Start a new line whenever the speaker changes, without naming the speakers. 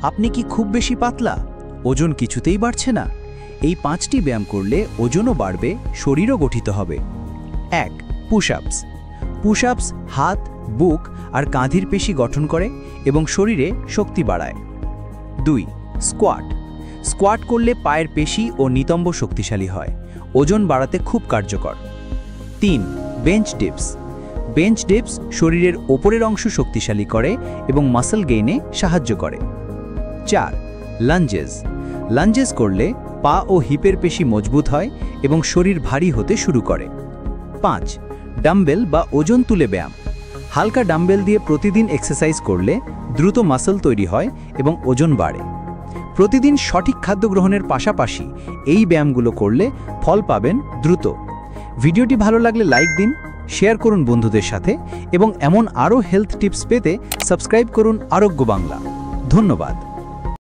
আপনি কি খুব বেশি পাতলা? ওজন কিছুতেই বাড়ছে না? এই 5টি ব্যায়াম করলে ওজনও বাড়বে, শরীরও গঠিত হবে। 1. পুশ আপস। পুশ আপস হাত, বুক আর কাঁধের পেশি গঠন করে এবং শরীরে শক্তি বাড়ায়। 2. স্কোয়াট। স্কোয়াট করলে পায়ের পেশি ও নিতম্ব শক্তিশালী হয়, ওজন বাড়াতে খুব কার্যকর। 3. Bench dips. বেঞ্চ ডিপস শরীরের ওপরের অংশ শক্তিশালী করে এবং মাসল গেইনে সাহায্য করে। 4. লাঞ্জেস। লাঞ্জেস করলে পা ও হিপের পেশি মজবুত হয় এবং শরীর ভারী হতে শুরু করে। 5. ডাম্বেল বা ওজন তুলে ব্যায়াম। হালকা ডাম্বেল দিয়ে প্রতিদিন এক্সারসাইজ করলে দ্রুত মাসল তৈরি হয় এবং ওজন বাড়ে। প্রতিদিন সঠিক খাদ্য গ্রহণের পাশাপাশি এই ব্যায়ামগুলো করলে ফল পাবেন দ্রুত। ভিডিওটি ভালো লাগলে লাইক দিন, শেয়ার করুন বন্ধুদের সাথে এবং এমন আরও হেলথ টিপস পেতে সাবস্ক্রাইব করুন আরোগ্য বাংলা। ধন্যবাদ।